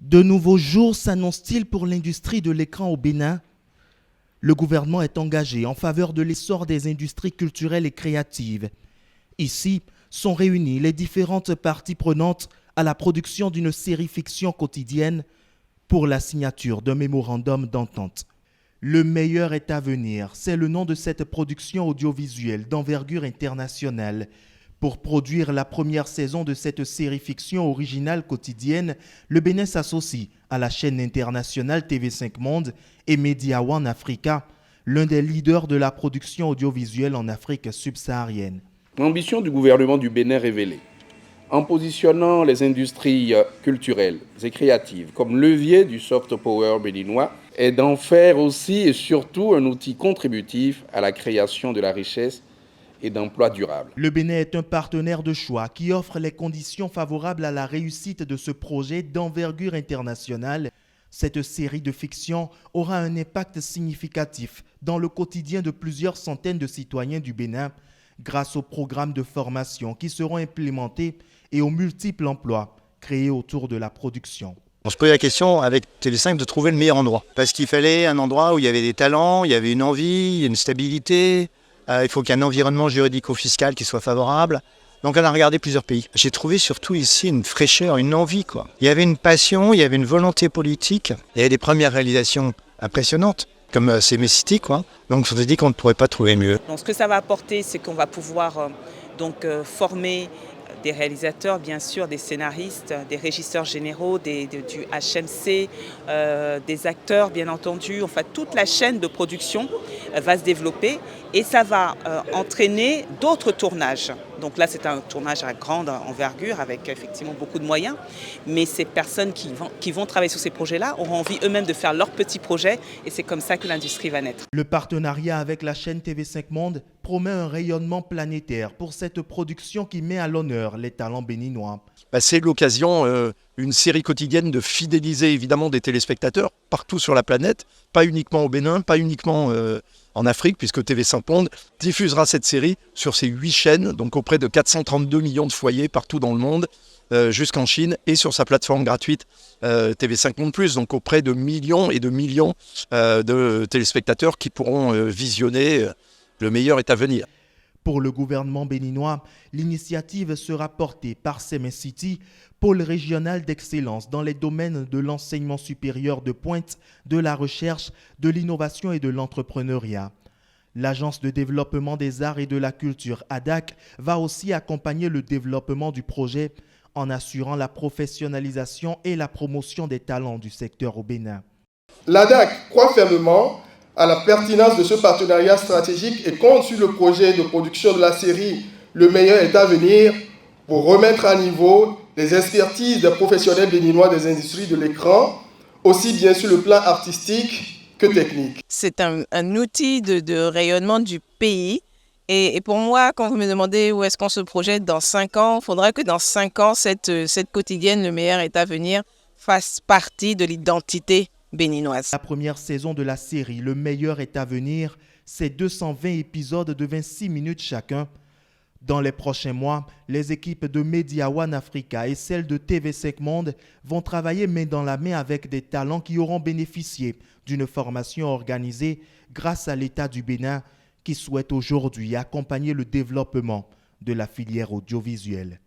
De nouveaux jours s'annoncent-ils pour l'industrie de l'écran au Bénin? Le gouvernement est engagé en faveur de l'essor des industries culturelles et créatives. Ici sont réunies les différentes parties prenantes à la production d'une série fiction quotidienne pour la signature d'un mémorandum d'entente. Le meilleur est à venir, c'est le nom de cette production audiovisuelle d'envergure internationale. Pour produire la première saison de cette série fiction originale quotidienne, le Bénin s'associe à la chaîne internationale TV5 Monde et Media One Africa, l'un des leaders de la production audiovisuelle en Afrique subsaharienne. L'ambition du gouvernement du Bénin est révélée. En positionnant les industries culturelles et créatives comme levier du soft power béninois, est d'en faire aussi et surtout un outil contributif à la création de la richesse et d'emplois durables. Le Bénin est un partenaire de choix qui offre les conditions favorables à la réussite de ce projet d'envergure internationale. Cette série de fiction aura un impact significatif dans le quotidien de plusieurs centaines de citoyens du Bénin grâce aux programmes de formation qui seront implémentés et aux multiples emplois créés autour de la production. On se posait la question avec TV5 de trouver le meilleur endroit. Parce qu'il fallait un endroit où il y avait des talents, il y avait une envie, une stabilité. Il faut qu'il y ait un environnement juridico-fiscal qui soit favorable. Donc on a regardé plusieurs pays. J'ai trouvé surtout ici une fraîcheur, une envie, quoi. Il y avait une passion, il y avait une volonté politique. Il y avait des premières réalisations impressionnantes, comme C'est City, quoi. Donc on s'est dit qu'on ne pourrait pas trouver mieux. Donc ce que ça va apporter, c'est qu'on va pouvoir former des réalisateurs, bien sûr, des scénaristes, des régisseurs généraux, du HMC, des acteurs, bien entendu. Enfin, toute la chaîne de production va se développer et ça va entraîner d'autres tournages. Donc là, c'est un tournage à grande envergure avec effectivement beaucoup de moyens. Mais ces personnes qui vont travailler sur ces projets-là auront envie eux-mêmes de faire leurs petits projets et c'est comme ça que l'industrie va naître. Le partenariat avec la chaîne TV5 Monde promet un rayonnement planétaire pour cette production qui met à l'honneur les talents béninois. C'est l'occasion, une série quotidienne, de fidéliser évidemment des téléspectateurs partout sur la planète, pas uniquement au Bénin, pas uniquement en Afrique, puisque TV5 Monde diffusera cette série sur ses 8 chaînes, donc auprès de 432 millions de foyers partout dans le monde, jusqu'en Chine, et sur sa plateforme gratuite TV5 Monde Plus, donc auprès de millions et de millions de téléspectateurs qui pourront visionner. Le meilleur est à venir. Pour le gouvernement béninois, l'initiative sera portée par C'est City, pôle régional d'excellence dans les domaines de l'enseignement supérieur de pointe, de la recherche, de l'innovation et de l'entrepreneuriat. L'Agence de développement des arts et de la culture, ADAC, va aussi accompagner le développement du projet en assurant la professionnalisation et la promotion des talents du secteur au Bénin. L'ADAC croit fermement à la pertinence de ce partenariat stratégique et compte sur le projet de production de la série Le meilleur est à venir pour remettre à niveau les expertises des professionnels béninois des industries de l'écran, aussi bien sur le plan artistique que technique. C'est un outil de rayonnement du pays. Et pour moi, quand vous me demandez où est-ce qu'on se projette dans 5 ans, il faudrait que dans 5 ans, cette quotidienne Le meilleur est à venir fasse partie de l'identité béninoise. La première saison de la série Le meilleur est à venir, c'est 220 épisodes de 26 minutes chacun. Dans les prochains mois, les équipes de Media One Africa et celles de TV5 Monde vont travailler main dans la main avec des talents qui auront bénéficié d'une formation organisée grâce à l'État du Bénin qui souhaite aujourd'hui accompagner le développement de la filière audiovisuelle.